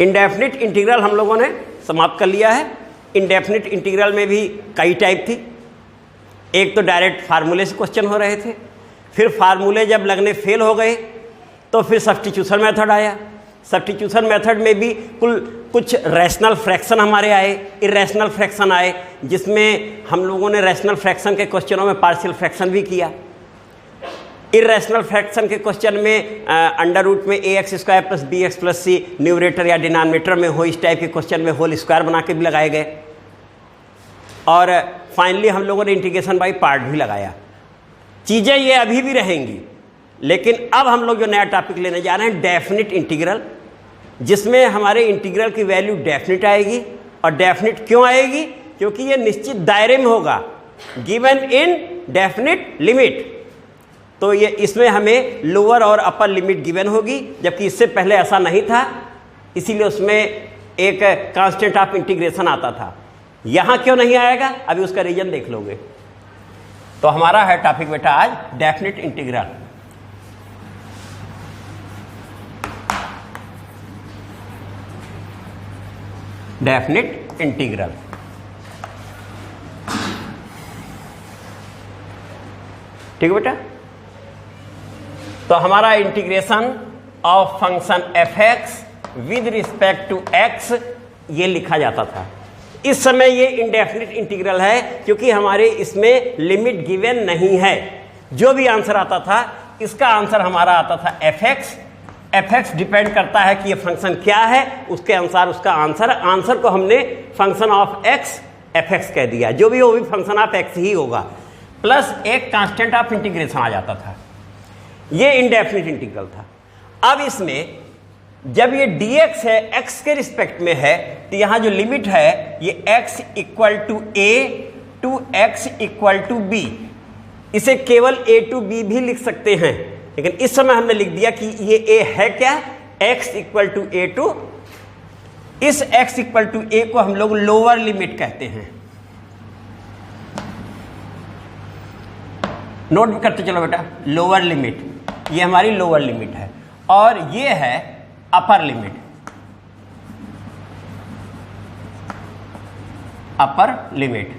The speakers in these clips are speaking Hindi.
इंडेफिनिट इंटीग्रल हम लोगों ने समाप्त कर लिया है। इंडेफिनिट इंटीग्रल में भी कई टाइप थी। एक तो डायरेक्ट फार्मूले से क्वेश्चन हो रहे थे, फिर फार्मूले जब लगने फेल हो गए तो फिर सब्स्टिट्यूशन मेथड आया। सब्स्टिट्यूशन मेथड में भी कुछ रैशनल फ्रैक्शन हमारे आए, इरेशनल फ्रैक्शन आए, जिसमें हम लोगों ने रैशनल फ्रैक्शन के क्वेश्चनों में पार्शियल फ्रैक्शन भी किया। इरेशनल फ्रैक्शन के क्वेश्चन में अंडर रूट में ax² + bx + c न्यूमरेटर या डिनोमिनेटर में हो, इस टाइप के क्वेश्चन में होल स्क्वायर बना के भी लगाए गए। और फाइनली हम लोगों ने इंटीग्रेशन बाई पार्ट भी लगाया। चीज़ें ये अभी भी रहेंगी, लेकिन अब हम लोग जो नया टॉपिक लेने जा रहे हैं डेफिनिट इंटीग्रल, जिसमें हमारे इंटीग्रल की वैल्यू डेफिनिट आएगी। और डेफिनिट क्यों आएगी? क्योंकि ये निश्चित दायरे में होगा, गिवन इन डेफिनिट लिमिट। तो ये इसमें हमें लोअर और अपर लिमिट गिवन होगी, जबकि इससे पहले ऐसा नहीं था, इसीलिए उसमें एक कांस्टेंट ऑफ इंटीग्रेशन आता था। यहाँ क्यों नहीं आएगा, अभी उसका रीजन देख लोगे। तो हमारा है टॉपिक बेटा आज डेफिनिट इंटीग्रल। डेफिनिट इंटीग्रल ठीक है बेटा। तो हमारा integration of function f(x) with respect to x ये लिखा जाता था। इस समय ये इंडेफिनिट इंटीग्रल है, क्योंकि हमारे इसमें लिमिट गिवन नहीं है। जो भी आंसर आता था, इसका आंसर हमारा आता था f(x). f(x) डिपेंड करता है कि ये फंक्शन क्या है, उसके अनुसार उसका आंसर को हमने फंक्शन ऑफ x f(x) कह दिया। जो भी हो, वो भी फंक्शन ऑफ x ही होगा, प्लस एक कांस्टेंट ऑफ इंटीग्रेशन आ जाता था। ये इंडेफिनिट इंटीग्रल था। अब इसमें जब ये dx है, x के रिस्पेक्ट में है, तो यहाँ जो लिमिट है ये x = a to x = b। इसे केवल a टू b भी लिख सकते हैं, लेकिन इस समय हमने लिख दिया कि ये a है क्या, x = a टू। इस x = a को हम लोग लोअर लिमिट कहते हैं। नोट भी करते चलो बेटा, लोअर लिमिट, ये हमारी लोअर लिमिट है, और ये है अपर लिमिट। अपर लिमिट,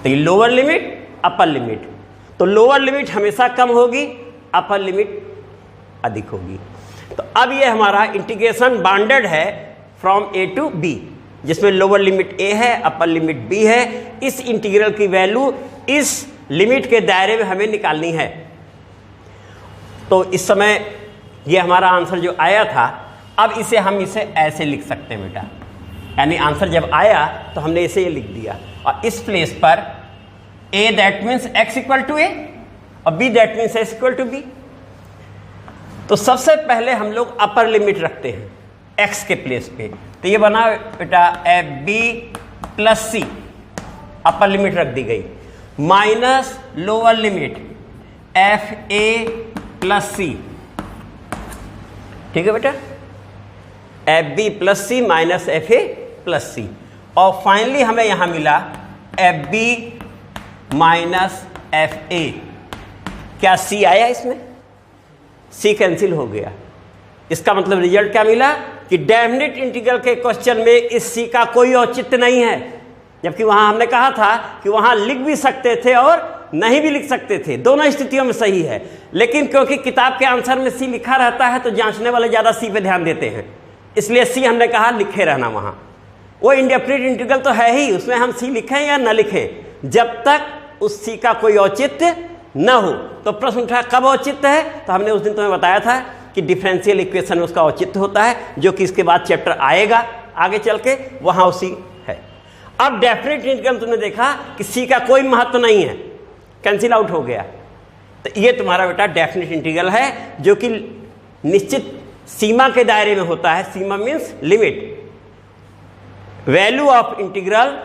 तो ये लोअर लिमिट, अपर लिमिट। तो लोअर लिमिट हमेशा कम होगी, अपर लिमिट अधिक होगी। तो अब ये हमारा इंटीग्रेशन बाउंडेड है फ्रॉम a टू b, जिसमें लोअर लिमिट a है, अपर लिमिट b है। इस इंटीग्रल की वैल्यू इस लिमिट के दायरे में हमें निकालनी है। तो इस समय ये हमारा आंसर जो आया था, अब हम इसे ऐसे लिख सकते हैं बेटा, यानी आंसर जब आया तो हमने इसे ये लिख दिया, और इस प्लेस पर a that means x = a और b that means s = b। तो सबसे पहले हम लोग अपर लिमिट रखते हैं x के प्लेस पे। तो ये बना बेटा b + c, अपर लिमिट रख दी गई, minus lower limit fa + c। ठीक है बेटा, fb + c minus fa + c। और फाइनली हमें यहां मिला fb - fa। क्या c आया इसमें? c कैंसिल हो गया। इसका मतलब रिजल्ट क्या मिला कि डेफिनिट इंटीग्रल के क्वेश्चन में इस c का कोई औचित्य नहीं है, जबकि वहां हमने कहा था कि वहां लिख भी सकते थे और नहीं भी लिख सकते थे, दोनों स्थितियों में सही है। लेकिन क्योंकि किताब के आंसर में सी लिखा रहता है, तो जांचने वाले ज़्यादा सी पे ध्यान देते हैं, इसलिए सी हमने कहा लिखे रहना वहाँ। वो इंडेफिनिट इंटीग्रल तो है ही, उसमें हम सी लिखें या न लिखें, जब तक उस सी का कोई औचित्य न हो। तो प्रश्न उठा कब औचित्य है, तो हमने उस दिन तुम्हें बताया था कि डिफरेंशियल इक्वेशन में उसका औचित्य होता है, जो कि इसके बाद चैप्टर आएगा आगे चल के, वहाँ उसी है। अब डेफिनिट इंटीग्रल तुमने देखा कि सी का कोई महत्व नहीं है, कैंसिल आउट हो गया। तो ये तुम्हारा बेटा डेफिनिट इंटीग्रल है, जो कि निश्चित सीमा के दायरे में होता है। सीमा means limit, value of integral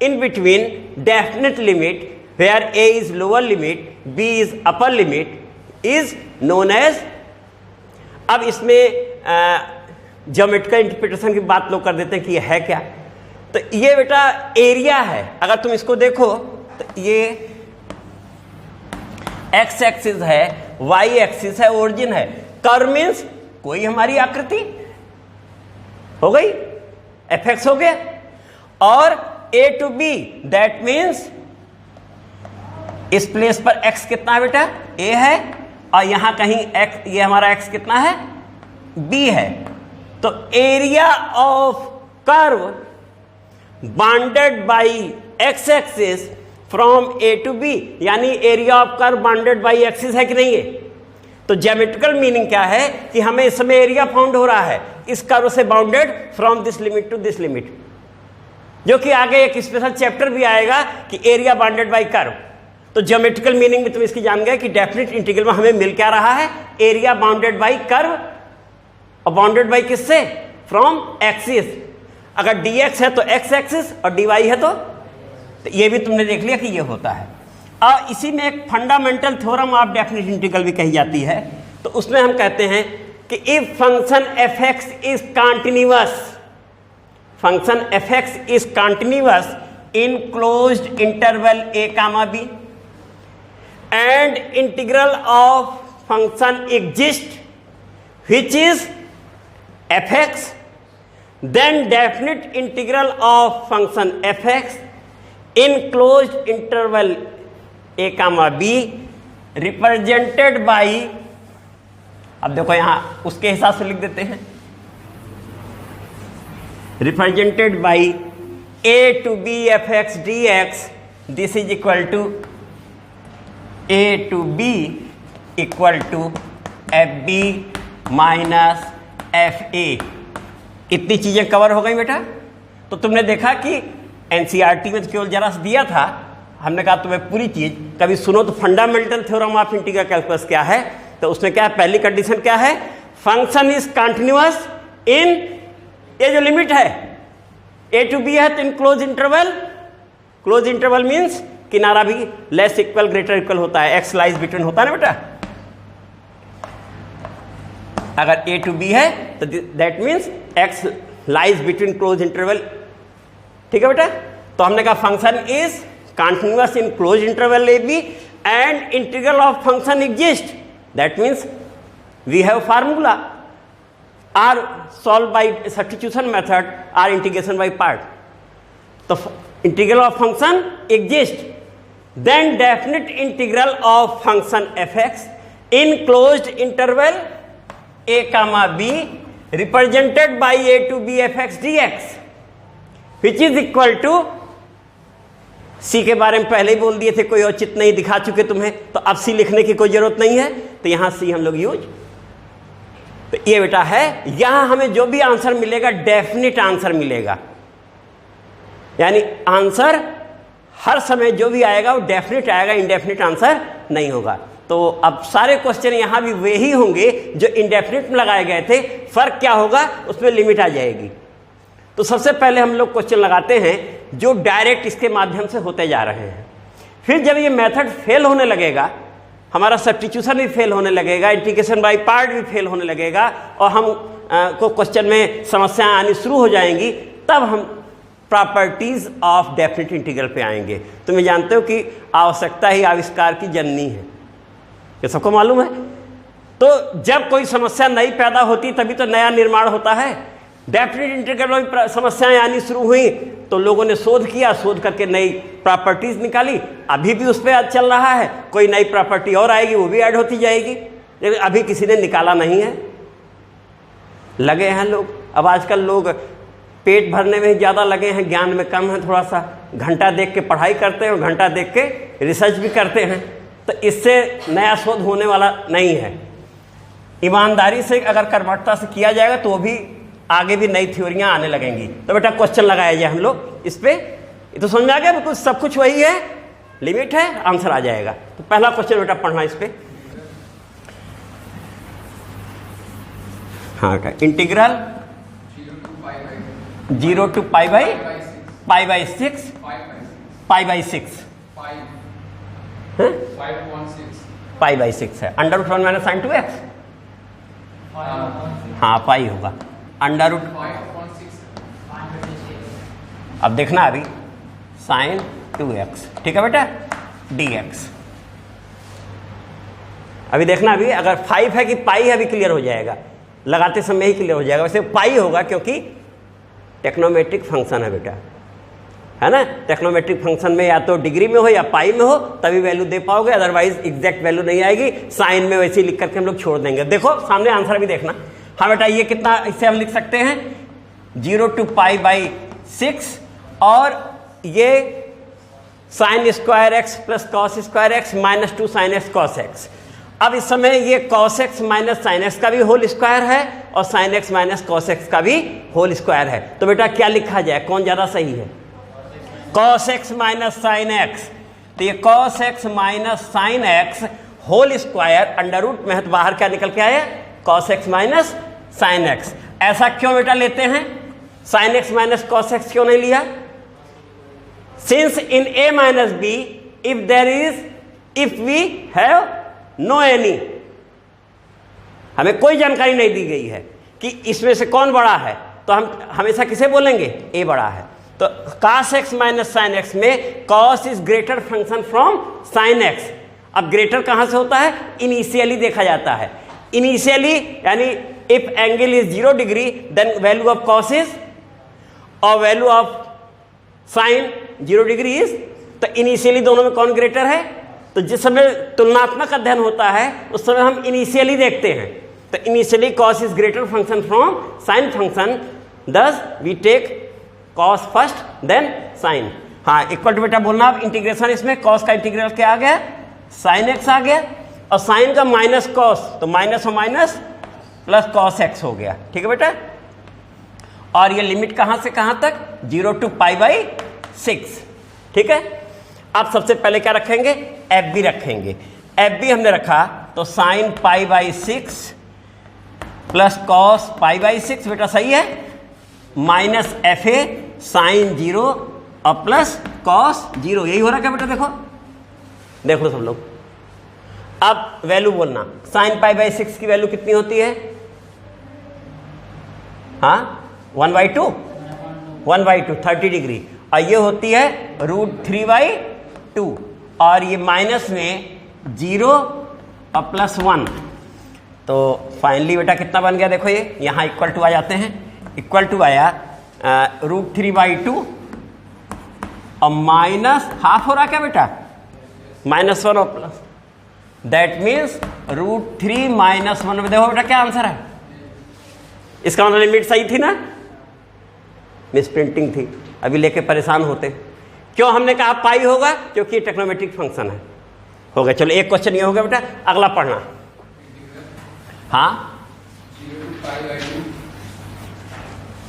in between definite limit where a is lower limit, b is upper limit is known as. अब इसमें ज्योमेट्रिकल इंटरप्रिटेशन की बात लोग कर देते हैं कि ये है क्या। तो ये बेटा एरिया है, अगर तुम इसको देखो तो ये x एक्सिस है, y एक्सिस है, ओरिजिन है। कर्व मीन्स कोई हमारी आकृति हो गई, fx हो गया, और a to b that means इस प्लेस पर x कितना है बेटा, a है, और यहां कहीं x, ये हमारा x कितना है, b है। तो area of curve bounded by x axis from a to b, यानी area of curve bounded by axis है कि नहीं है। तो ज्योमेट्रिकल मीनिंग क्या है कि हमें इस समय एरिया फाउंड हो रहा है इस कर्व से bounded from this limit to this limit, जो कि आगे एक स्पेशल चैप्टर भी आएगा कि एरिया बाउंडेड बाई कर्व। तो ज्योमेट्रिकल मीनिंग में तुम इसकी जान गए कि डेफिनेट इंटीग्रल में हमें मिल क्या रहा है, एरिया बाउंडेड बाई कर्व, और बाउंडेड बाई किससे, फ्रॉम एक्सिस। अगर dx है तो x एक्सिस और dy है तो ये भी तुमने देख लिया कि ये होता है। और इसी में एक fundamental theorem of definite integral भी कही जाती है। तो उसमें हम कहते हैं कि if function f(x) is continuous, function f(x) is continuous in closed interval a, b and integral of function exist which is f(x), then definite integral of function f(x) in closed interval a, b represented by, अब देखो यहां उसके हिसाब से लिख देते हैं, represented by a to b f(x) dx, this is equal to a to b equal to fb minus fa। इतनी चीजें कवर हो गई बेटा। तो तुमने देखा कि एनसीईआरटी में केवल जरा सा दिया था, हमने कहा तुम्हें पूरी चीज कभी सुनो तो fundamental theorem of integral calculus क्या है। तो उसमें क्या है, पहली कंडीशन क्या है, फंक्शन इज कंटिन्यूअस इन, ये जो लिमिट है a टू b है तो in close interval, close interval means किनारा भी लेस इक्वल ग्रेटर इक्वल होता है, x लाइज बिटवीन होता है ना बेटा। अगर a टू b है तो that means x lies between close interval, ठीक है बेटा। तो हमने कहा function is continuous in close interval a b and integral of function exist, that means we have formula or solve by substitution method or integration by part. तो integral of function exist, then definite integral of function f(x) in closed interval a, b represented by a to b f(x) dx which is equal to, c के बारे में पहले ही बोल दिए थे, कोई औचित्य नहीं दिखा चुके तुम्हें, तो अब c लिखने की कोई जरूरत नहीं है, तो यहां c हम लोग यूज। तो ये बेटा है, यहां हमें जो भी आंसर मिलेगा डेफिनेट आंसर मिलेगा, यानी आंसर हर समय जो भी आएगा वो डेफिनेट आएगा, इंडेफिनेट आंसर नहीं होगा। तो अब सारे क्वेश्चन यहां भी वे ही होंगे जो इंडेफिनिट में लगाए गए थे, फर्क क्या होगा, उसमें लिमिट आ जाएगी। तो सबसे पहले हम लोग क्वेश्चन लगाते हैं जो डायरेक्ट इसके माध्यम से होते जा रहे हैं। फिर जब ये मेथड फेल होने लगेगा, हमारा सब्स्टिट्यूशन भी फेल होने लगेगा, इंटीग्रेशन बाय पार्ट भी फेल होने लगेगा, और हम को क्वेश्चन में समस्याएं आनी शुरू हो जाएंगी, तब हम प्रॉपर्टीज ऑफ डेफिनेट इंटीग्रल पे आएंगे। तो मैं जानते हो कि आवश्यकता ही आविष्कार की जननी है, ये सबको मालूम है। तो जब कोई समस्या नई पैदा होती तभी तो नया निर्माण होता है। डेफिनेट इंटीग्रल में समस्याएं आनी शुरू हुई तो लोगों ने शोध किया, शोध करके नई प्रॉपर्टीज निकाली, अभी भी उस पर चल रहा है, कोई नई प्रॉपर्टी और आएगी वो भी ऐड होती जाएगी, लेकिन अभी किसी ने निकाला नहीं है। लगे हैं लोग, अब आजकल लोग पेट भरने में ही ज़्यादा लगे हैं, ज्ञान में कम है थोड़ा सा। घंटा देख के पढ़ाई करते हैं और घंटा देख के रिसर्च भी करते हैं, तो इससे नया शोध होने वाला नहीं है। ईमानदारी से अगर कर्मठता से किया जाएगा तो वो भी आगे भी नई थ्योरियां आने लगेंगी। तो बेटा क्वेश्चन लगाया जाए हम लोग इस पे, ये तो समझ आ गया बिल्कुल, सब कुछ वही है, लिमिट है, आंसर आ जाएगा। तो पहला क्वेश्चन बेटा पढ़ना इस पे। हाँ क्या, integral 0 to pi by 6 pi by 6 है, under root 1 minus sign 2x, हाँ पाई होगा, अंडर रूट, अब देखना अभी साइन 2x, ठीक है बेटा, dx। अभी देखना अभी अगर 5 है कि पाई है, अभी क्लियर हो जाएगा। लगाते समय ही क्लियर हो जाएगा। वैसे पाई होगा क्योंकि टेक्नोमेट्रिक फंक्शन है बेटा, है ना। टेक्नोमेट्रिक फंक्शन में या तो डिग्री में हो या पाई में हो तभी वैल्यू दे पाओगे, अदरवाइज एग्जैक्ट वैल्यू नहीं आएगी। साइन में वैसे ही लिख करके हम लोग छोड़ देंगे। देखो सामने आंसर भी देखना। हाँ बेटा ये कितना, इससे हम लिख सकते हैं 0 to π/6 और ये sine square x plus cos square x minus 2 sin x cos x। अब इस समय ये cos x minus sine x का भी होल स्क्वायर है और sin x minus cos x का भी होल स्क्वायर है। तो बेटा क्या लिखा जाए, कौन ज्यादा सही है? cos x minus sine x. तो ये cos x minus sine x whole square under root में है, तो बाहर क्या निकल के आया? cos x minus sine x. ऐसा क्यों बेटा लेते हैं? Sine x minus cos x क्यों नहीं लिया? Since in a minus b, if we have no any, हमें कोई जानकारी नहीं दी गई है कि इसमें से कौन बड़ा है, तो हम हमेशा किसे बोलेंगे? a बड़ा है। तो cos x minus sine x में cos is greater function from sine x. अब ग्रेटर कहां से होता है? इनिशियली देखा जाता है। इनिशियली यानी if angle is 0 degree then value of cos is और value of sine 0 degree is. तो इनिशियली दोनों में कौन ग्रेटर है? तो जिस समय तुलनात्मक अध्ययन होता है उस समय हम इनिशियली देखते हैं। तो initially cos is greater function from sine function, this we take cos first then sine. हाँ इक्वल टू बेटा बोलना। अब इंटीग्रेशन इसमें cos का इंटीग्रल क्या आ गया? sin x आ गया और साइन का माइनस cos, तो माइनस और माइनस प्लस cos x हो गया। ठीक है बेटा। और ये लिमिट कहां से कहां तक? 0 to π/6। ठीक है। अब सबसे पहले क्या रखेंगे? एफ बी रखेंगे। एफ बी हमने रखा तो साइन π/6 प्लस कॉस π/6 बेटा सही है, माइनस एफ ए साइन 0 और प्लस कॉस 0। यही हो रहा क्या बेटा? देखो देख लो सब लोग। अब वैल्यू बोलना, साइन π/6 की वैल्यू कितनी होती है? हाँ 1/2 30 डिग्री, और ये होती है √3/2 और ये माइनस में 0 और प्लस 1। तो फाइनली बेटा कितना बन गया? देखो ये यहाँ इक्वल टू आ जाते हैं। इक्वल टू आया √3/2 और माइनस हाफ हो रहा क्या बेटा? -1 और प्लस, दैट मीन्स √3 - 1। देखो बेटा क्या आंसर है इसका? मतलब लिमिट सही थी ना, मिस प्रिंटिंग थी, अभी लेके परेशान होते। क्यों हमने कहा पाई होगा? क्योंकि टेक्नोमेट्रिक फंक्शन है। हो गया। चलो एक क्वेश्चन ये हो गया बेटा, अगला पढ़ना। हाँ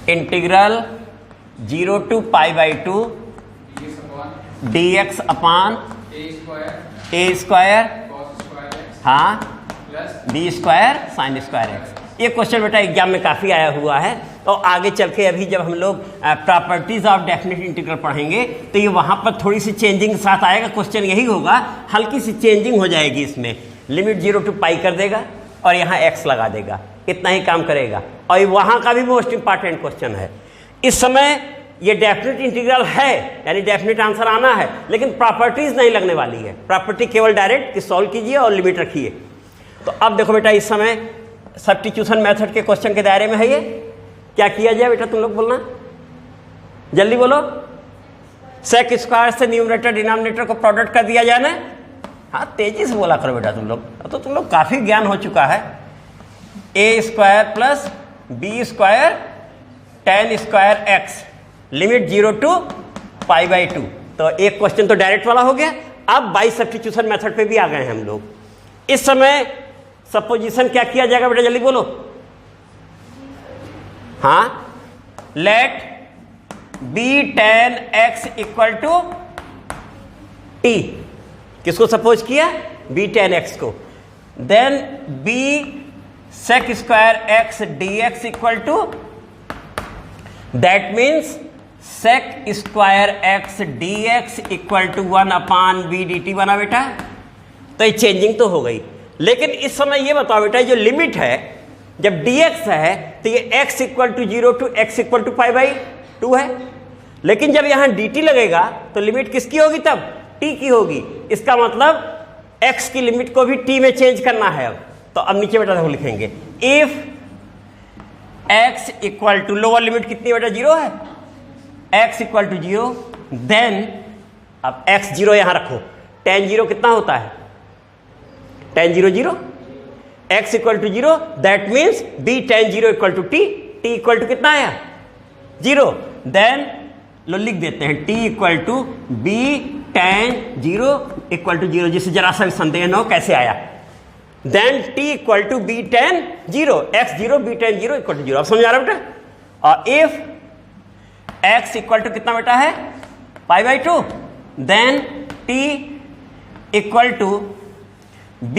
integral 0 to π/2 dx upon a square हाँ b square sine square x. ये क्वेश्चन बेटा एग्जाम में काफ़ी आया हुआ है। तो आगे चल के अभी जब हम लोग प्रॉपर्टीज ऑफ डेफिनेट इंटीग्रल पढ़ेंगे तो ये वहाँ पर थोड़ी सी चेंजिंग के साथ आएगा। क्वेश्चन यही होगा, हल्की सी चेंजिंग हो जाएगी इसमें। लिमिट 0 to π कर देगा और यहाँ x लगा देगा, इतना ही काम करेगा। और ये वहाँ का भी मोस्ट इंपॉर्टेंट क्वेश्चन है। इस समय ये डेफिनेट इंटीग्रल है यानी डेफिनेट आंसर आना है, लेकिन प्रॉपर्टीज नहीं लगने वाली है। प्रॉपर्टी केवल डायरेक्ट सॉल्व कीजिए और लिमिट रखिए। तो अब देखो बेटा इस समय सब्स्टिट्यूशन मेथड के क्वेश्चन के दायरे में है ये। क्या किया जाए बेटा? तुम लोग बोलना, जल्दी बोलो। सेक स्क्वायर से न्यूमरेटर डिनोमिनेटर को प्रोडक्ट कर दिया जाए ना। हाँ तेजी से बोला करो बेटा तुम लोग, तो तुम लोग काफी ज्ञान हो चुका है। a square plus b square tan square x limit 0 to π/2। तो एक क्वेश्चन तो डायरेक्ट वाला हो गया। अब बाई सब्स्टिट्यूशन मेथड पे भी आ गए हैं हम लोग। इस समय सपोजिशन क्या किया जाएगा बेटा? जल्दी बोलो। हाँ let b tan x equal to t। किसको सपोज किया? b tan x को। Then b sec square x dx equal to, that means sec square x dx equal to 1/b dt बना बेटा। तो ये चेंजिंग तो हो गई, लेकिन इस समय ये बताओ बेटा जो लिमिट है जब dx है तो ये x equal to 0 to x equal to π/2 है। लेकिन जब यहाँ dt लगेगा तो लिमिट किसकी होगी? तब t की होगी। इसका मतलब x की लिमिट को भी t में चेंज करना है। अब तो अब नीचे बेटा देखो लिखेंगे, if x equal to lower limit कितनी बेटा 0 है, x इक्वल टू 0, देन अब x 0 यहां रखो, tan 0 कितना होता है, tan 0 0, x equal to 0, that means b tan 0 equal to t, t equal to कितना आया 0, देन लो लिख देते हैं t equal to b tan 0 equal to 0, जिससे जरा सा भी संदेह न हो कैसे आया, then t equal to b tan 0, x 0 b tan 0 equal to 0। अब समझ आ रहा बेटा, और इफ x इक्वल टू कितना बेटा है π/2, then t equal to b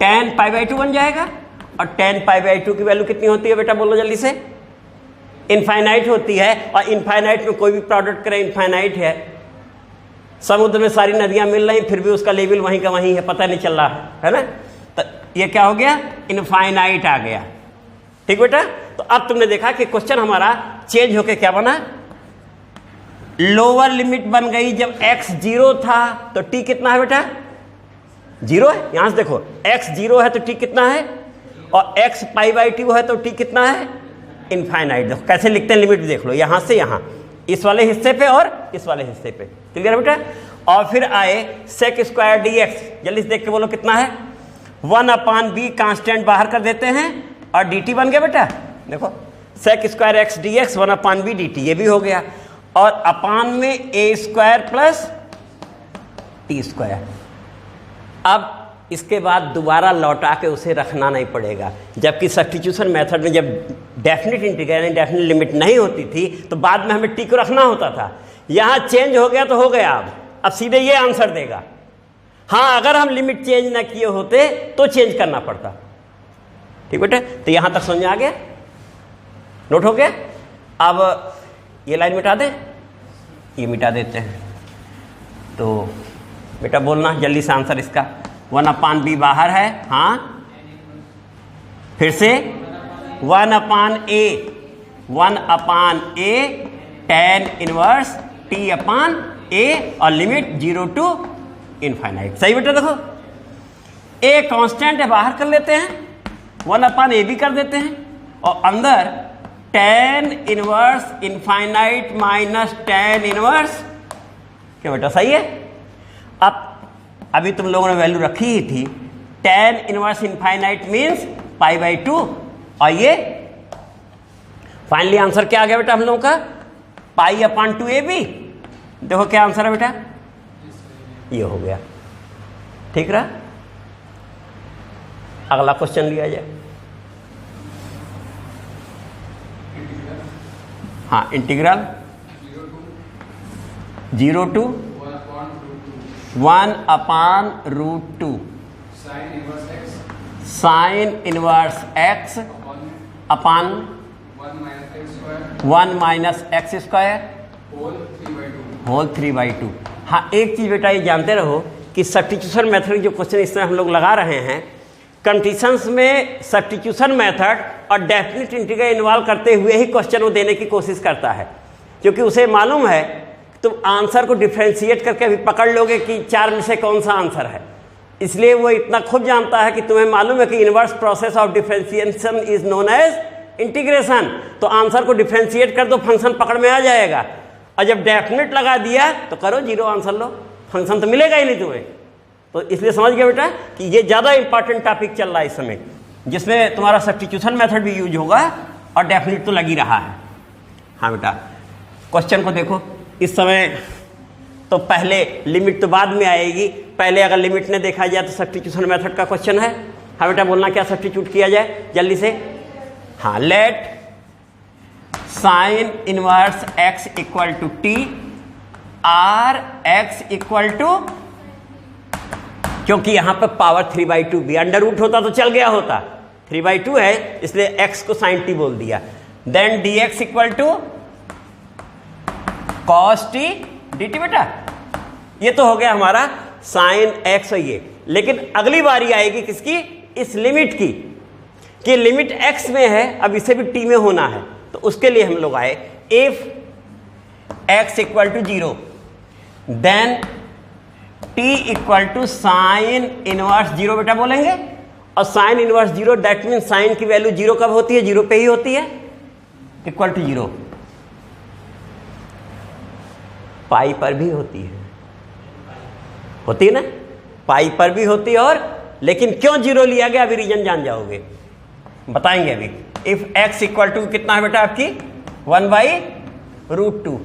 tan π/2 बन जाएगा, और tan π/2 की वैल्यू कितनी होती है बेटा बोलो जल्दी से, इनफाइनाइट होती है, और इनफाइनाइट में कोई भी प्रोडक्ट करें इनफाइनाइट है। समुद्र में सारी नदियां मिल रही फिर भी उसका लेवल वहीं का वहीं है, पता नहीं चल रहा है ना, तो ये क्या हो गया इनफाइनाइट आ गया। ठीक बेटा, तो अब तुमने देखा कि क्वेश्चन हमारा चेंज होके क्या बना, लोअर लिमिट बन गई जब x 0 था तो t कितना है बेटा 0 है, यहां से देखो x 0 है तो t कितना है, और x π/2 है तो t कितना है इनफाइनाइट। देखो कैसे लिखते हैं लिमिट देख लो, यहां से यहां इस वाले हिस्से पे और इस वाले हिस्से पे, क्लियर है बेटा। और फिर आए sec स्क्वायर dx, जल्दी से देख के बोलो कितना है 1/b, कांस्टेंट बाहर कर देते हैं और dt बन गया बेटा, देखो sec square x dx 1/b dt, ये भी हो गया, और अपान में a square plus t square. अब इसके बाद दोबारा लौटा के उसे रखना नहीं पड़ेगा, जबकि सब्स्टिट्यूशन मेथड में जब डेफिनेट इंटीग्रल डेफिनेट लिमिट नहीं होती थी तो बाद में हमें टी को रखना होता था, यहां चेंज हो गया तो हो गया, अब सीधे ये आंसर देगा। हाँ अगर हम लिमिट चेंज ना किए होते तो चेंज करना पड़ता। ठीक बेटे, तो यहां तक समझ आ गया, नोट हो गया। अब ये लाइन मिटा दें, ये मिटा देते हैं, तो बेटा बोलना जल्दी से आंसर इसका, 1/b बाहर है, हाँ फिर से 1/a tan इनवर्स t/a, और लिमिट 0 टू इनफाइनाइट। सही बेटा, देखो a कांस्टेंट है बाहर कर लेते हैं, 1/a भी कर देते हैं, और अंदर tan inverse infinite minus tan inverse, क्या बेटा सही है। अब अभी तुम लोगों ने वैल्यू रखी ही थी, tan इनवर्स इनफाइनाइट मीन्स π/2, और ये फाइनली आंसर क्या आ गया बेटा हम लोगों का π/2ab। देखो क्या आंसर है बेटा, ये हो गया। ठीक रहा, अगला क्वेश्चन लिया जाए। हाँ integral 0 to 1/√2 sine inverse x upon 1 minus x square whole 3/2। हाँ एक चीज बेटा ये जानते रहो कि सब्स्टिट्यूशन मेथड जो क्वेश्चन इस तरह हम लोग लगा रहे हैं, कंडीशंस में सब्स्टिट्यूशन मेथड और डेफिनेट इंटीग्रल इन्वॉल्व करते हुए ही क्वेश्चन वो देने की कोशिश करता है, क्योंकि उसे मालूम है तुम आंसर को डिफ्रेंशिएट करके अभी पकड़ लोगे कि 4 में से कौन सा आंसर है, इसलिए वो इतना खूब जानता है कि तुम्हें मालूम है कि inverse process of differentiation is known as integration, तो आंसर को डिफ्रेंशिएट कर दो फंक्शन पकड़ में आ जाएगा, और जब डेफिनेट लगा दिया तो करो 0 आंसर लो, फंक्शन तो मिलेगा ही नहीं तुम्हें। तो इसलिए समझ गया बेटा कि ये ज़्यादा इंपॉर्टेंट टॉपिक चल रहा है इस समय, जिसमें तुम्हारा सब्स्टिट्यूशन मेथड भी यूज होगा और डेफिनेट तो लग ही रहा है। हाँ बेटा क्वेश्चन को देखो, इस समय तो पहले लिमिट तो बाद में आएगी, पहले अगर लिमिट ने देखा जाए तो सब्स्टिट्यूशन मेथड का क्वेश्चन है। हाँ बेटा बोलना क्या सब्स्टिट्यूट किया जाए जल्दी से। हाँ let sine inverse x equal to t or x equal to, क्योंकि यहां पर पावर 3/2 भी, अंडर रूट होता तो चल गया होता, 3/2 है इसलिए x को साइन t बोल दिया, then dx equal to cos t dt। बेटा ये तो हो गया हमारा साइन x और ये, लेकिन अगली बारी आएगी किसकी, इस लिमिट की, कि लिमिट x में है, अब इसे भी t में होना है, तो उसके लिए हम लोग आए if x equal to 0 then t equal to sine inverse 0 बेटा बोलेंगे, और sine inverse 0 that mean sine की वैल्यू 0 कब होती है? 0 पे ही होती है, इक्वल टू 0। पाई पर भी होती है ना, पाई पर भी होती है। और लेकिन क्यों 0 लिया गया अभी रीजन जान जाओगे, बताएंगे अभी। इफ x इक्वल टू कितना है बेटा आपकी 1/√2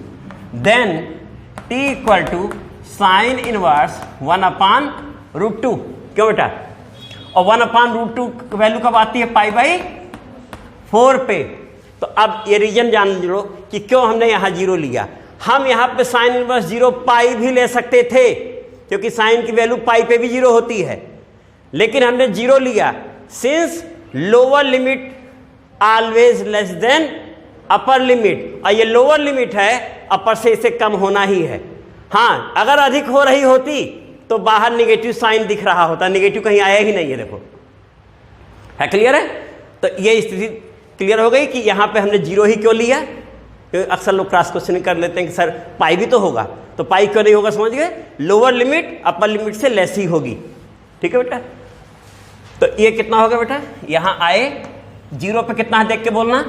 then t equal to sine inverse 1/√2। क्यों बेटा? और 1/√2 वैल्यू कब आती है? π/4 पे। तो अब ये रीजन जान लो कि क्यों हमने यहां 0 लिया। हम यहां पे साइन इनवर्स 0 पाई भी ले सकते थे, क्योंकि साइन की वैल्यू पाई पे भी 0 होती है, लेकिन हमने 0 लिया since lower limit always less than upper limit, और ये लोअर लिमिट है, अपर से इसे कम होना ही है। हाँ, अगर अधिक हो रही होती तो बाहर निगेटिव साइन दिख रहा होता, निगेटिव कहीं आया ही नहीं है, देखो है। क्लियर है? तो ये स्थिति क्लियर हो गई कि यहां पे हमने 0 ही क्यों लिया। क्योंकि अक्सर लोग क्रॉस क्वेश्चनिंग कर लेते हैं कि सर पाई भी तो होगा, तो पाई क्यों नहीं होगा? समझ गए, लोअर लिमिट अपर लिमिट से लेस ही होगी। ठीक है बेटा? तो ये कितना होगा बेटा? यहां आए 0 पे कितना है देख के बोलना,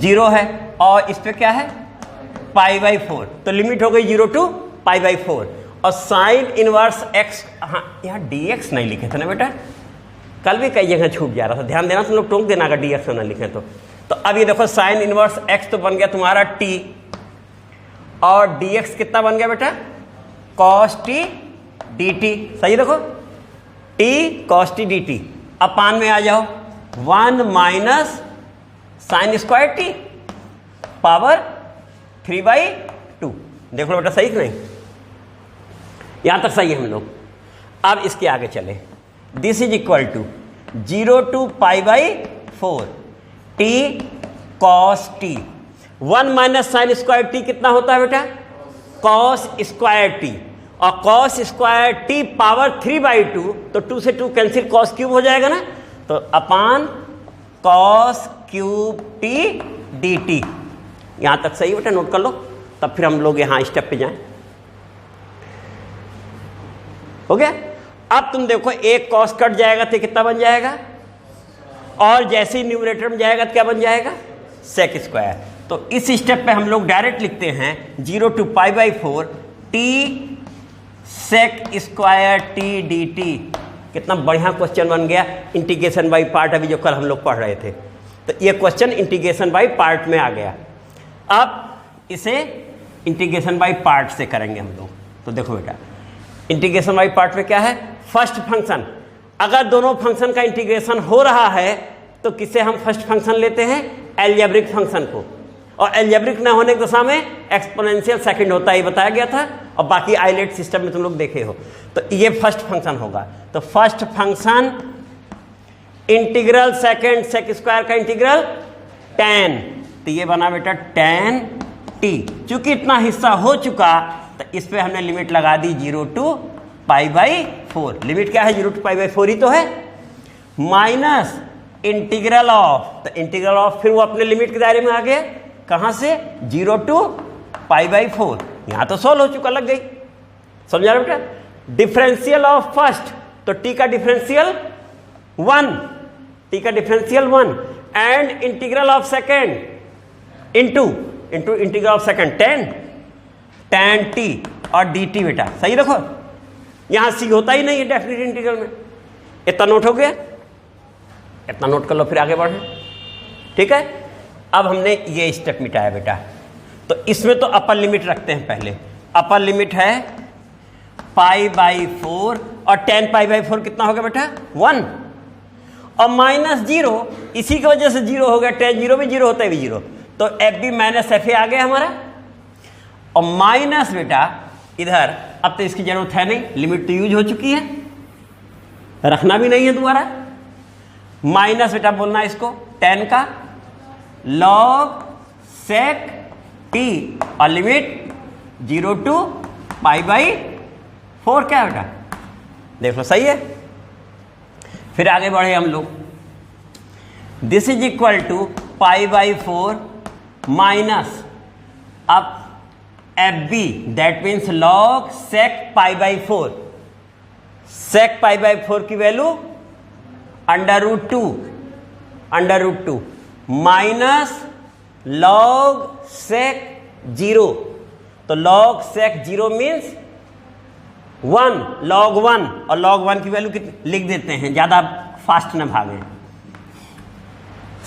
0 है, और इस पे क्या है π/4, तो लिमिट हो गई 0 टू π/4। और साइन इनवर्स x, हाँ यहाँ dx नहीं लिखे थे ना बेटा, कल भी कई जगह छूट जा रहा था, ध्यान देना, तुम लोग टोक देना अगर dx ना लिखे तो अब ये देखो साइन इनवर्स x तो बन गया तुम्हारा t, और dx कितना बन गया बेटा? cos t dt। सही देखो, t cos t dt। अपान में आ जाओ 1 minus sine square t power 3/2। देख लो बेटा सही कि नहीं? यहां तक सही है हम लोग। अब इसके आगे चले, this is equal to 0 to π/4 t cos t। 1 minus sine square t कितना होता है बेटा? cos स्क्वायर t, और cos स्क्वायर t पावर 3/2, तो 2 से 2 कैंसिल, cos क्यूब हो जाएगा ना, तो अपान cos क्यूब t dt। यहां तक सही बेटा, नोट कर लो, तब फिर हम लोग यहां स्टेप पे जाएं। हो गया? अब तुम देखो एक cos कट जाएगा तो कितना बन जाएगा, और जैसे ही न्यूमरेटर में जाएगा तो क्या बन जाएगा? Sec square. तो इस स्टेप पे हम लोग डायरेक्ट लिखते हैं 0 to π/4 t sec square t dt। कितना बढ़िया क्वेश्चन बन गया, इंटीग्रेशन बाय पार्ट, अभी जो कल हम लोग पढ़ रहे थे। तो ये क्वेश्चन इंटीग्रेशन बाय पार्ट में आ गया। अब इसे इंटीग्रेशन बाय पार्ट से करेंगे हम लोग। तो देखो बेटा, इंटीग्रेशन बाय पार्ट में क्या है? फर्स्ट फंक्शन, अगर दोनों फंक्शन का इंटीग्रेशन हो रहा है तो किसे हम फर्स्ट फंक्शन लेते हैं? एल्जेब्रिक फंक्शन को। और एल्जेब्रिक न होने की दशा में एक्सपोनेंशियल सेकंड होता है, ये बताया गया था, और बाकी आइलेट सिस्टम में तुम लोग देखे हो। तो ये फर्स्ट फंक्शन होगा। तो first function integral second sec square का इंटीग्रल tan, तो ये बना बेटा tan t। चूंकि इतना हिस्सा हो चुका तो इस पे हमने लिमिट लगा दी 0 टू π/4। लिमिट क्या है? 0 टू π/4 ही तो है, माइनस इंटीग्रल ऑफ, तो इंटीग्रल ऑफ फिर वो अपने लिमिट के दायरे में आ गया। कहां से? 0 टू π/4। यहां तो सोल्व हो चुका, लग गई, समझा रहे बेटा? डिफरेंशियल ऑफ फर्स्ट, तो t का डिफरेंशियल 1, t का differential 1, and integral of second into integral of second tan t और dt बेटा। सही देखो, यहां c होता ही नहीं है डेफिनेट इंटीग्रल में। इतना नोट हो गया, इतना नोट कर लो, फिर आगे बढ़े। ठीक है? अब हमने ये स्टेप मिटाया बेटा। तो इसमें तो अपर लिमिट रखते हैं पहले। अपर लिमिट है π/4, और tan π/4 कितना हो गया बेटा? 1, और -0, इसी की वजह से 0 हो गया। tan 0 भी 0 होता है, भी 0, तो f b minus f a आ गया हमारा। और माइनस बेटा इधर, अब तो इसकी जरूरत है नहीं, लिमिट तो यूज हो चुकी है, रखना भी नहीं है दोबारा। माइनस बेटा बोलना इसको tan का log sec t, और लिमिट 0 टू π/4 क्या है बेटा? देख लो, सही है। फिर आगे बढ़े हम लोग, this is equal to π/4 minus अब f b, that means log sec π/4। sec π/4 की वैल्यू √2 माइनस log sec 0। तो log sec 0 मीन्स 1, log 1, और log 1 की वैल्यू कितनी लिख देते हैं, ज़्यादा फास्ट न भागें।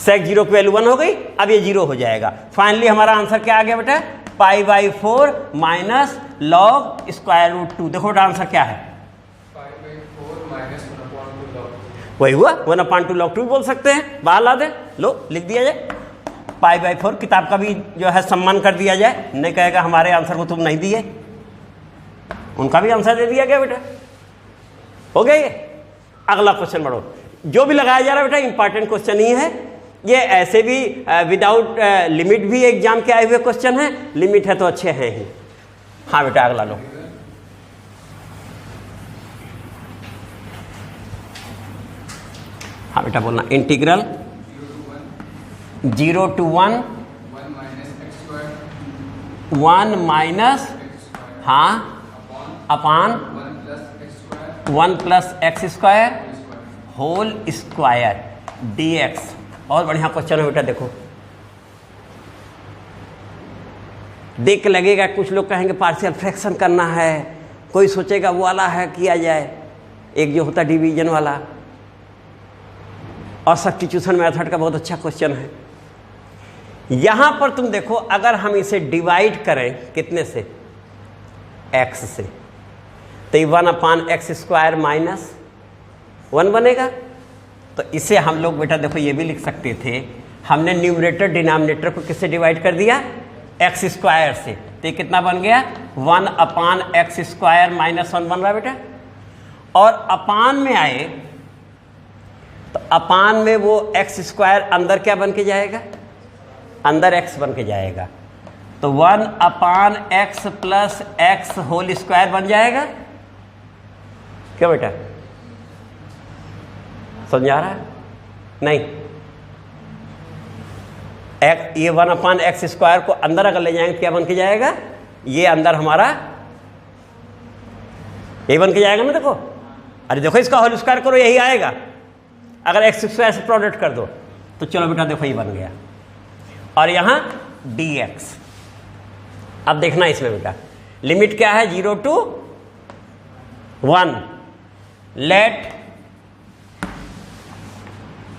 sec 0 की वैल्यू 1 हो गई, अब ये 0 हो जाएगा। फाइनली हमारा आंसर क्या आ गया बेटा, π/4 माइनस log स्क्वायर रूट 2। देखो बेटा आंसर क्या है, π/4 माइनस 1/2 log। वही हुआ, 1/2 log 2 बोल सकते हैं। बाहर ला दे, लो लिख दिया जाए π/4। किताब का भी जो है सम्मान कर दिया जाए, नहीं कहेगा हमारे आंसर को तुम नहीं दिए, उनका भी आंसर दे दिया गया बेटा। हो गया ये। अगला क्वेश्चन बढ़ो। जो भी लगाया जा रहा है बेटा इंपॉर्टेंट क्वेश्चन ही है ये, ऐसे भी विदाउट लिमिट भी एग्जाम के आए हुए क्वेश्चन है, लिमिट है तो अच्छे हैं ही। हाँ बेटा अगला लो। हाँ बेटा बोलना, इंटीग्रल 0 to 1 1 माइनस हाँ upon 1 plus x square whole square dx। और बढ़िया क्वेश्चन है बेटा। देखो देख के लगेगा, कुछ लोग कहेंगे पार्शियल फ्रैक्शन करना है, कोई सोचेगा वो वाला है किया जाए, एक जो होता डिवीजन वाला, और सब्स्टिट्यूशन मेथड का बहुत अच्छा क्वेश्चन है। यहां पर तुम देखो, अगर हम इसे डिवाइड करें कितने से, x से, तो ये 1/x स्क्वायर माइनस 1 बनेगा। तो इसे हम लोग बेटा देखो ये भी लिख सकते थे, हमने न्यूमरेटर डिनोमिनेटर को किससे डिवाइड कर दिया, x स्क्वायर से। तो ये कितना बन गया, 1/x स्क्वायर माइनस 1 बन रहा बेटा। और अपान में आए तो अपान में वो x स्क्वायर अंदर क्या बन के जाएगा, अंदर x बन के जाएगा। तो 1/x plus x whole square बन जाएगा। क्या बेटा समझ आ रहा है? नहीं, ये 1/x स्क्वायर को अंदर अगर ले जाएंगे क्या बन के जाएगा, ये अंदर हमारा यही बन के जाएगा ना। देखो, अरे देखो इसका होल स्क्वायर करो यही आएगा। अगर x स्क्वायर से प्रोडक्ट कर दो तो चलो बेटा देखो ये बन गया। और यहां dx। अब देखना इसमें बेटा लिमिट क्या है, 0 to 1। Let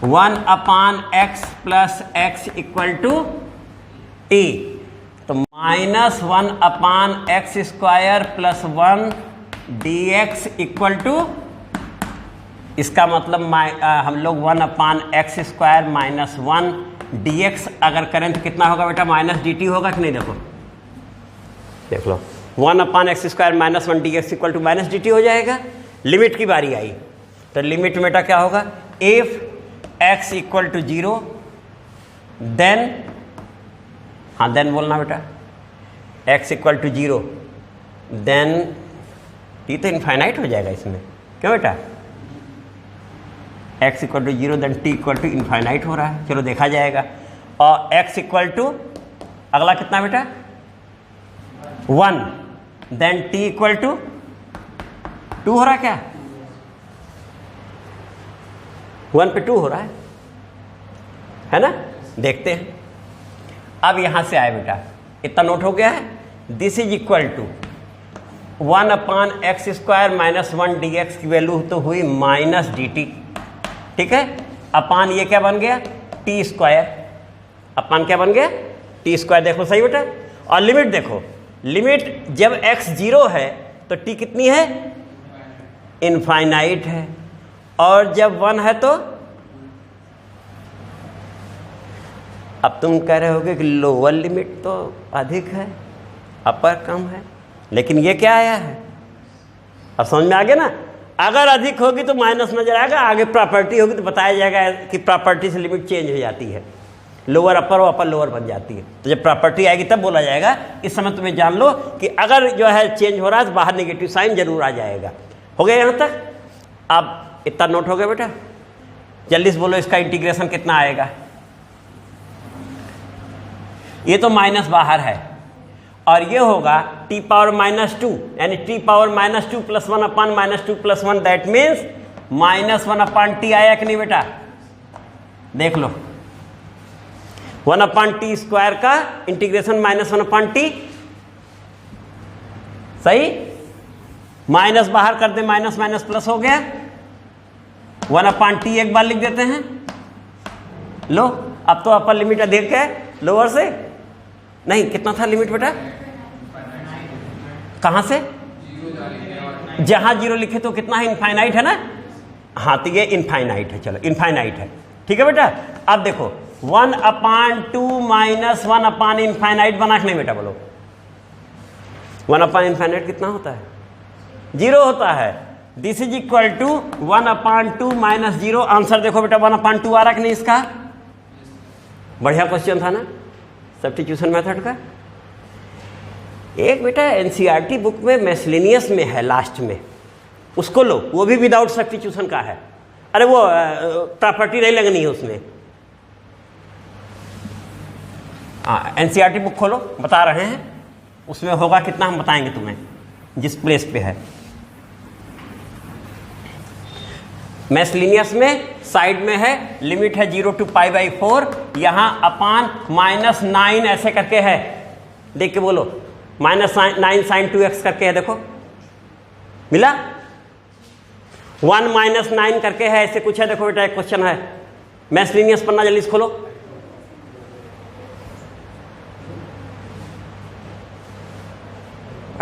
1/x plus x equal to t। तो minus 1/x square plus 1 dx equal to, इसका मतलब हम लोग 1/x स्क्वायर माइनस 1 dx अगर करें तो कितना होगा बेटा, माइनस dt होगा कि नहीं। देखो देख लो, 1/x square minus 1 dx equal to minus dt हो जाएगा। लिमिट की बारी आई तो लिमिट में बेटा क्या होगा, if x equal to 0 then, हाँ देन बोलना बेटा, x equal to 0 then t तो इनफाइनाइट हो जाएगा इसमें। क्यों बेटा, x equal to 0 then t equal to infinite हो रहा है, चलो देखा जाएगा। और x इक्वल टू अगला कितना बेटा, 1 देन t इक्वल टू 2 हो रहा है। क्या 1 पे 2 हो रहा है ना। देखते हैं अब यहां से आए बेटा, इतना नोट हो गया है। This is equal to 1/x square minus 1 dx की वैल्यू तो हुई माइनस dt, ठीक है। अपान ये क्या बन गया, टी स्क्वायर। अपान क्या बन गया, टी स्क्वायर। देखो सही बेटा। और लिमिट देखो, लिमिट जब x 0 है तो t कितनी है, इनफाइनाइट है। और जब 1 है तो, अब तुम कह रहे होगे कि लोअर लिमिट तो अधिक है, अपर कम है, लेकिन ये क्या आया है, अब समझ में आ गया ना। अगर अधिक होगी तो माइनस नजर आएगा, आगे प्रॉपर्टी होगी तो बताया जाएगा कि प्रॉपर्टी से लिमिट चेंज हो जाती है, लोअर अपर और अपर लोअर बन जाती है। तो जब प्रॉपर्टी आएगी तब बोला जाएगा। इस समय तुम्हें जान लो कि अगर जो है चेंज हो रहा है तो बाहर नेगेटिव साइन जरूर आ जाएगा। हो गया यहाँ तक। अब इतना नोट हो गया बेटा, जल्दी से बोलो इसका इंटीग्रेशन कितना आएगा। ये तो माइनस बाहर है और ये होगा t पावर -2 यानी t power -2 plus 1/-2 plus 1 that means -1/t आया कि नहीं बेटा? देख लो 1/t स्क्वायर का इंटीग्रेशन -1/t, सही। माइनस बाहर कर दे, माइनस माइनस प्लस हो गया। 1/t एक बार लिख देते हैं। लो अब तो अपर लिमिट अधिक है लोअर से, नहीं कितना था लिमिट बेटा? कहां से? जहां जीरो लिखे तो कितना है? इनफाइनाइट है ना? हाँ तो ये इनफाइनाइट है, चलो इनफाइनाइट है, ठीक है बेटा। अब देखो 1/2 माइनस 1/इनफाइनाइट बना के नहीं बेटा? बोलो 1/इनफाइनाइट कितना होता है? 0 होता है। This is equal to 1/2 minus 0। Answer देखो बेटा 1/2 आ रहा कि नहीं इसका? बढ़िया क्वेश्चन था ना सब्स्टिट्यूशन मेथड का। एक बेटा एनसीईआरटी बुक में मिसलेनियस में है लास्ट में, उसको लो, वो भी विदाउट सब्स्टिट्यूशन का है। अरे वो प्रॉपर्टी नहीं लगनी है उसमें। एनसीईआरटी बुक खोलो, बता रहे हैं उसमें होगा कितना, हम बताएंगे तुम्हें जिस प्लेस पे है। मिसलेनियस में साइड में है, लिमिट है 0 to π/4, यहां अपान -9 ऐसे करके है, देख के बोलो -9 sin 2x करके है, देखो मिला। 1 - 9 करके है, ऐसे कुछ है, देखो बेटा एक क्वेश्चन है। मिसलेनियस पन्ना जल्दी से खोलो।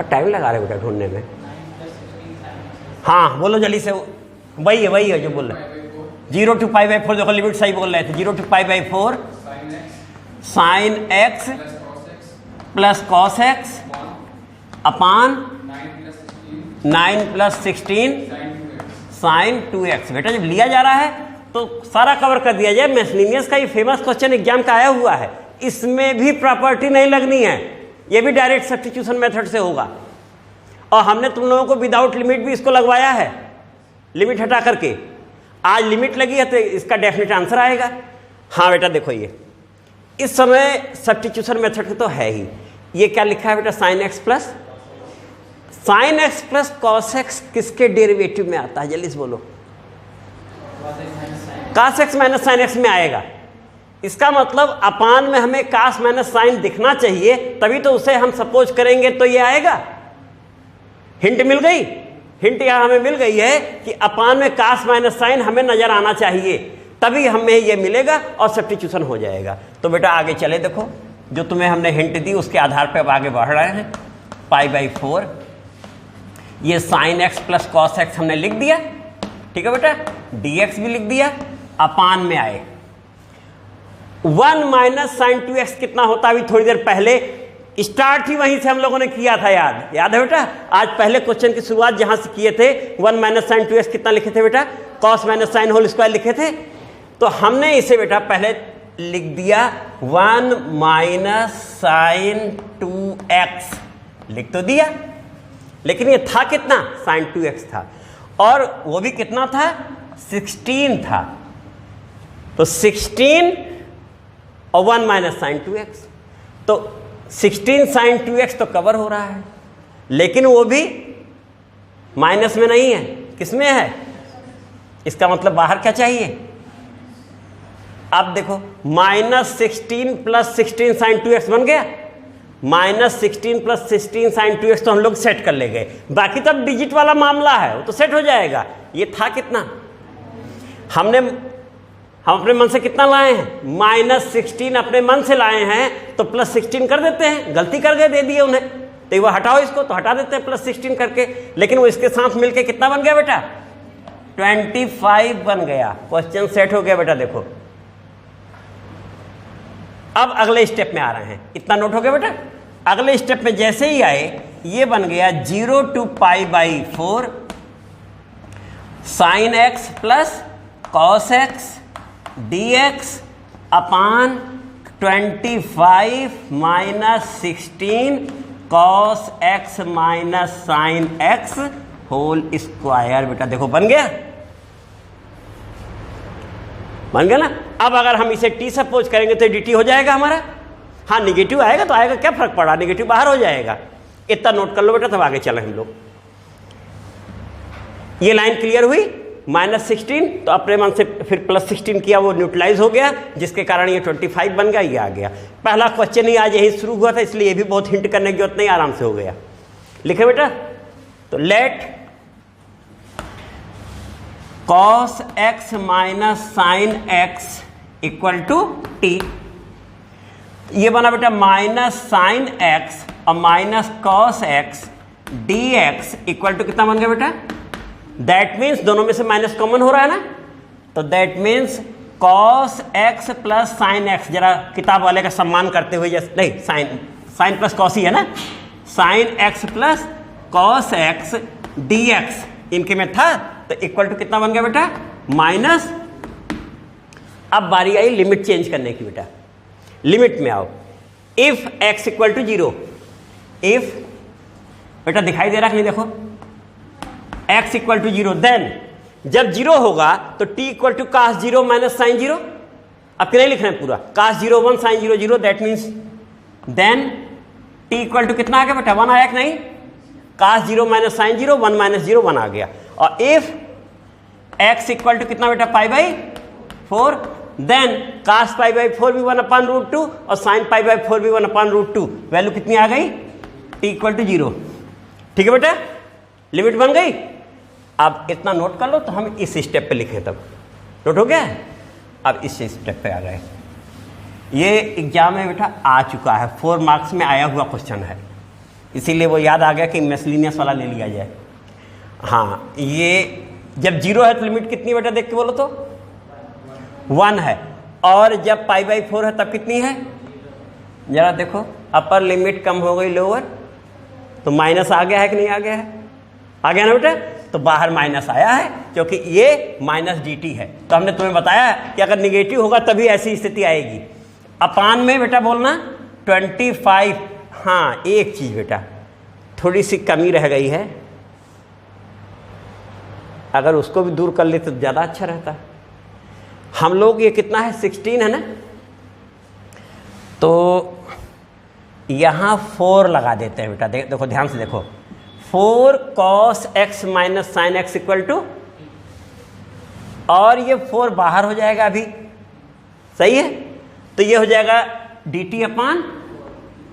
टाइम लगा रहे बेटा ढूंढने में। हाँ बोलो जल्दी से, वही है जो बोल रहे हैं। 0 to π/4 देखो लिमिट सही बोल रहे थे। 0 to π/4 sin x plus cos x upon 9 + 16 sin 2x। बेटा जब लिया जा रहा है तो सारा कवर कर दिया जाए। मिसलेनियस का ये फेमस क्वेश्चन एग्जाम का आया हुआ है, इसमें भी प्रॉपर्टी नहीं लगनी है, ये भी डायरेक्ट सब्स्टिट्यूशन मेथड से होगा। और हमने तुम लोगों को विदाउट लिमिट भी इसको लगवाया है, लिमिट हटा करके। आज लिमिट लगी है तो इसका डेफिनेट आंसर आएगा। हाँ बेटा देखो ये इस समय सब्स्टिट्यूशन मेथड तो है ही। ये क्या लिखा है बेटा? sin x plus cos x किसके डेरिवेटिव में आता है? जल्दी से बोलो। cos x minus sin x में आएगा। इसका मतलब अपान में हमें cos माइनस sin दिखना चाहिए, तभी तो उसे हम सपोज करेंगे तो ये आएगा। हिंट मिल गई? हिंट यहां हमें मिल गई है कि अपान में cos माइनस sin हमें नजर आना चाहिए, तभी हमें ये मिलेगा और सब्स्टिट्यूशन हो जाएगा। तो बेटा आगे चले, देखो जो तुम्हें हमने हिंट दी उसके आधार पर अब आगे बढ़ रहे हैं। π/4 ये sin x plus cos x हमने लिख दिया, ठीक है बेटा। dx भी लिख दिया, अपान में आए 1 - sin 2x कितना होता है? अभी थोड़ी देर पहले स्टार्ट ही वहीं से हम लोगों ने किया था, याद है बेटा? आज पहले क्वेश्चन की शुरुआत जहां से किए थे 1 - sin 2x कितना लिखे थे बेटा? cos - sin होल स्क्वायर लिखे थे। तो हमने इसे बेटा पहले लिख दिया 1 - sin 2x लिख तो दिया, लेकिन ये था कितना? sin 2x था, और वो भी कितना था? 16 था। तो 16 और 1 - sin 2x, तो 16 sin 2x तो कवर हो रहा है, लेकिन वो भी माइनस में नहीं है, किसमें है? इसका मतलब बाहर क्या चाहिए? अब देखो -16 + 16 sin 2x बन गया। -16 + 16 sin 2x तो हम लोग सेट कर ले गए, बाकी तो अब डिजिट वाला मामला है, वो तो सेट हो जाएगा। ये था कितना? हम अपने मन से कितना लाए हैं? -16 अपने मन से लाए हैं, तो +16 कर देते हैं। गलती कर गए, दे दिए उन्हें, तो वो हटाओ, इसको तो हटा देते हैं +16 करके। लेकिन वो इसके साथ मिलके कितना बन गया बेटा? 25 बन गया। क्वेश्चन सेट हो गया बेटा। देखो अब अगले स्टेप में आ रहे हैं, इतना नोट हो गया बेटा। अगले स्टेप में जैसे ही आए, ये बन गया 0 to π/4 sin x plus cos x dx upon 25 - 16 cos x minus sin x whole square. बेटा देखो बन गया, बन गया ना। अब अगर हम इसे t सपोज करेंगे तो dt हो जाएगा हमारा। हाँ निगेटिव आएगा तो आएगा, क्या फर्क पड़ा, निगेटिव बाहर हो जाएगा। इतना नोट कर लो बेटा, तब आगे चलें हम लोग। ये लाइन क्लियर हुई? -16, तो अपने मन से फिर +16 किया, वो न्यूट्रलाइज हो गया, जिसके कारण ये 25 बन गया, ये आ गया। पहला क्वेश्चन ही आज यही शुरू हुआ था, इसलिए ये भी बहुत हिंट करने की जरूरत नहीं, आराम से हो गया। लिखे बेटा, तो let cos x minus sine x equal to t. ये बना बेटा माइनस साइन x और minus cos x dx equal to कितना बन गया बेटा? दैट मीन्स दोनों में से माइनस कॉमन हो रहा है ना, तो that means cos x plus sign x, जरा किताब वाले का सम्मान करते हुए, जैसे नहीं साइन प्लस कॉस ही है ना, sine x plus cos x dx इनके में था, तो इक्वल टू कितना बन गया बेटा? माइनस। अब बारी आई लिमिट चेंज करने की बेटा, लिमिट में आओ। If x equal to 0, if बेटा दिखाई दे रहा है नहीं, देखो x इक्वल टू 0, देन जब 0 होगा तो t equal to cos 0 minus sine 0। अब नहीं लिखना है पूरा, cos 0 1 sine 0 0, that means then t equal to कितना आ गया बेटा? 1 आया कि नहीं? कास 0 माइनस साइन 0, 1 माइनस 0 1 आ गया। और इफ x इक्वल टू कितना बेटा? Pi by 4, then cos pi by 4 भी 1 अपॉन रूट 2 और साइन पाई बाई 4 भी 1 अपॉन रूट 2। वैल्यू कितनी आ गई? t equal to 0। ठीक है बेटा, लिमिट बन गई। अब इतना नोट कर लो, तो हम इस स्टेप पे लिखें, तब नोट हो गया। अब इस स्टेप पे आ गए। ये एग्जाम में बेटा आ चुका है, 4 मार्क्स में आया हुआ क्वेश्चन है, इसीलिए वो याद आ गया कि मिसलिनियस वाला ले लिया जाए। हाँ, ये जब 0 है तो लिमिट कितनी बेटा? देख के बोलो तो 1 है, और जब पाई बाई 4 है तब कितनी है? जरा देखो, अपर लिमिट कम हो गई, लोअर, तो माइनस आ गया है कि नहीं आ गया है? आ गया ना बेटा, तो बाहर माइनस आया है, क्योंकि ये माइनस dt है। तो हमने तुम्हें बताया कि अगर निगेटिव होगा तभी ऐसी स्थिति आएगी। अपान में बेटा बोलना 25। हाँ, एक चीज बेटा थोड़ी सी कमी रह गई है, अगर उसको भी दूर कर ले तो ज़्यादा अच्छा रहता। हम लोग ये कितना है? 16 है ना, तो यहाँ 4 लगा देते हैं बेटा। देखो ध्यान से देखो, 4 cos x minus sine x equal to, और ये 4 बाहर हो जाएगा अभी, सही है, तो ये हो जाएगा dt अपॉन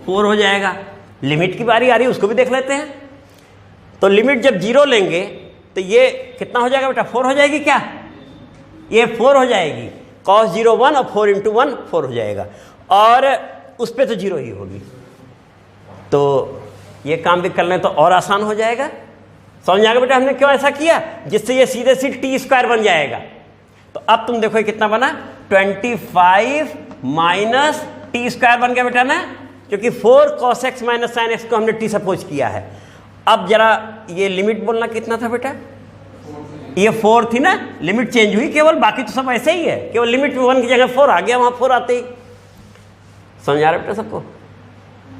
4 हो जाएगा। लिमिट की बारी आ रही है, उसको भी देख लेते हैं। तो लिमिट जब 0 लेंगे तो ये कितना हो जाएगा बेटा? 4 हो जाएगी क्या? ये 4 हो जाएगी, cos 0 1 और 4 इंटू 1 4 हो जाएगा, और उस पर तो 0 ही होगी। तो ये काम भी कर लें तो और आसान हो जाएगा। समझ आ गया बेटा हमने क्यों ऐसा किया? जिससे ये सीधे सीधे टी स्क्वायर बन जाएगा। तो अब तुम देखो ये कितना बना? 25 माइनस टी स्क्वायर बन गया बेटा ना, क्योंकि 4 cos x minus sine x को हमने टी सपोज किया है। अब जरा ये लिमिट बोलना कितना था बेटा? ये 4 थी ना, लिमिट चेंज हुई केवल, बाकी तो सब ऐसे ही है, केवल लिमिट में 1 की जगह 4 आ गया, वहां 4 आते ही। समझ आ रहा बेटा सबको?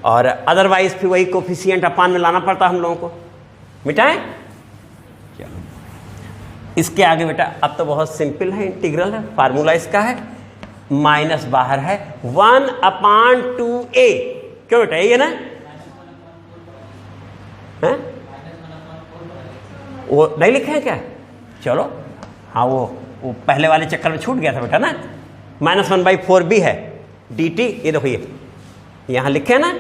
और अदरवाइज फिर वही कोफिशिएंट अपान में लाना पड़ता हम लोगों को। मिटाएं? चलो इसके आगे बेटा अब तो बहुत सिंपल है, इंटीग्रल है, फार्मूला इसका है, माइनस बाहर है 1/2a। क्यों बेटा? ये ना है? वो नहीं लिखे हैं क्या? चलो हाँ, वो पहले वाले चक्कर में छूट गया था बेटा ना। -1/4 भी है dt, ये देखो ये यहाँ लिखे हैं ना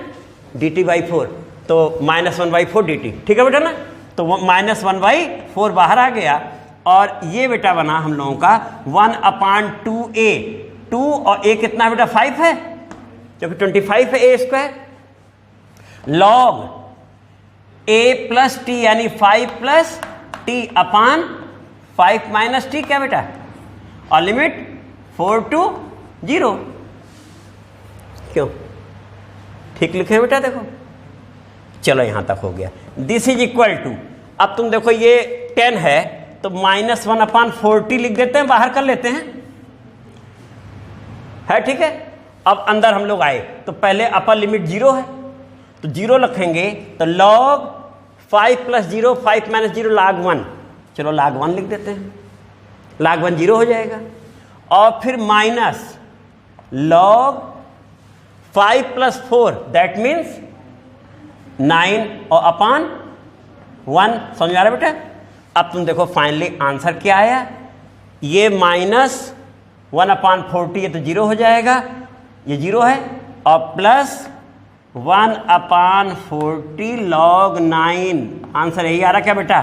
dt/4, तो -1/4 dt। ठीक है बेटा ना, तो वो -1/4 बाहर आ गया, और ये बेटा बना हम लोगों का 1/2a। 2 और a कितना बेटा? 5 है, क्योंकि 25 है a square, log a plus T यानी 5 plus T upon 5 minus T, क्या बेटा? और लिमिट 4 to 0। क्यों? ठीक लिखे बेटा, देखो चलो यहां तक हो गया। दिस इज इक्वल टू, अब तुम देखो ये 10 है तो -1/40 लिख देते हैं, बाहर कर लेते हैं, है ठीक है। अब अंदर हम लोग आए तो पहले अपर लिमिट 0 है, तो 0 रखेंगे, तो log 5 प्लस 0 5 माइनस 0 log 1, चलो log 1 लिख देते हैं, log 1 0 हो जाएगा, और फिर minus log 5 plus 4 that means 9 और अपान 1। समझ आ रहा है बेटा? अब तुम देखो फाइनली आंसर क्या आया, ये -1/40 ये तो 0 हो जाएगा, ये 0 है, और प्लस 1/40 log 9, आंसर यही आ रहा क्या बेटा?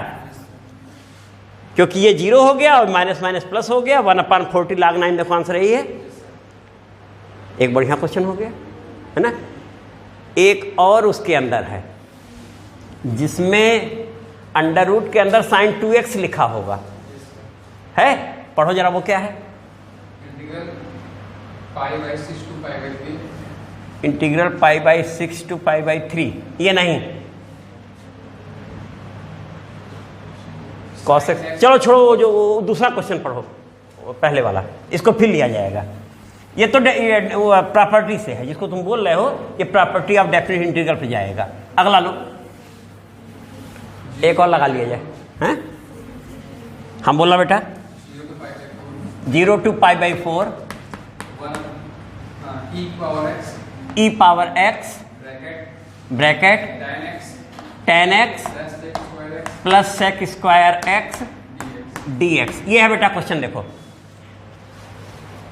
क्योंकि ये 0 हो गया और माइनस माइनस प्लस हो गया, 1/40 log 9, देखो आंसर यही है। एक बढ़िया क्वेश्चन हो गया है ना। एक और उसके अंदर है जिसमें अंडर रूट के अंदर sin 2x लिखा होगा, है? पढ़ो जरा, वो क्या है? Integral π/6 to π/3। इंटीग्रल π/6 to π/3, ये नहीं, कॉसेक। चलो छोड़ो, वो जो दूसरा क्वेश्चन पढ़ो, वो पहले वाला, इसको फिर लिया जाएगा। ये तो प्रॉपर्टी से है, जिसको तुम बोल रहे हो, ये प्रॉपर्टी ऑफ डेफिनेट इंटीग्रल पे जाएगा। अगला लो, एक और लगा लिया जाए, हैं? हम बोलना बेटा 0 to π/4 e power x bracket tan x plus sec square x dx। ये है बेटा क्वेश्चन। देखो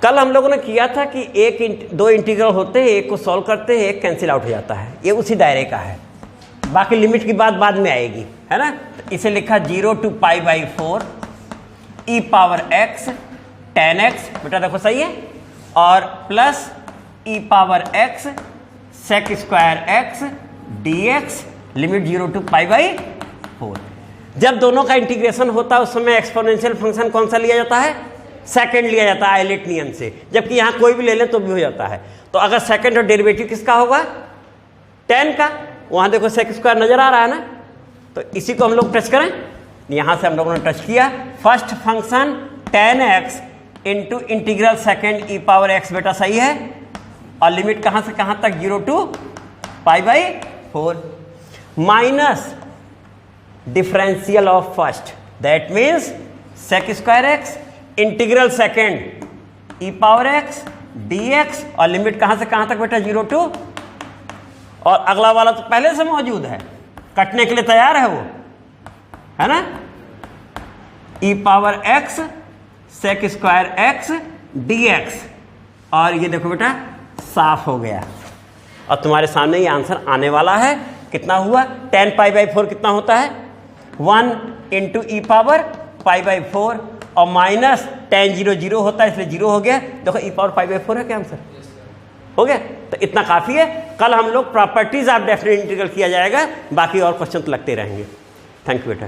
कल हम लोगों ने किया था कि दो इंटीग्रल होते हैं, एक को सॉल्व करते हैं, एक कैंसिल आउट हो जाता है, ये उसी दायरे का है। बाकी लिमिट की बात बाद में आएगी, है ना। तो इसे लिखा 0 to π/4 e power x tan x, बेटा देखो सही है, और plus e power x sec square x dx, limit 0 to π/4। जब दोनों का इंटीग्रेशन होता है उस समय एक्सपोनेंशियल फंक्शन कौन सा लिया जाता है? सेकंड लिया जाता है आइलेट नियम से, जबकि यहाँ कोई भी ले लें तो भी हो जाता है। तो अगर सेकंड और डेरिवेटिव किसका होगा? tan का। वहाँ देखो sec स्क्वायर नजर आ रहा है ना, तो इसी को हम लोग टच करें। यहाँ से हम लोगों ने टच किया, first function tan x into integral second e power x, बेटा सही है, और लिमिट कहाँ से कहाँ तक? 0 to π/4 minus differential of first, that means sec square x integral second e power x dx, और लिमिट कहाँ से कहाँ तक बेटा? 0 to, और अगला वाला तो पहले से मौजूद है, कटने के लिए तैयार है वो, है ना। e power x sec square x dx, और ये देखो बेटा साफ हो गया, और तुम्हारे सामने ये आंसर आने वाला है। कितना हुआ? tan π/4 कितना होता है? 1 इंटू ई पावर π/4, और माइनस tan 0 0 होता है, इसलिए 0 हो गया। देखो e पावर π/4 है क्या आंसर? हो गया। तो इतना काफ़ी है। कल हम लोग प्रॉपर्टीज ऑफ डेफिनेट इंटीग्रल किया जाएगा, बाकी और क्वेश्चन तो लगते रहेंगे। थैंक यू बेटा।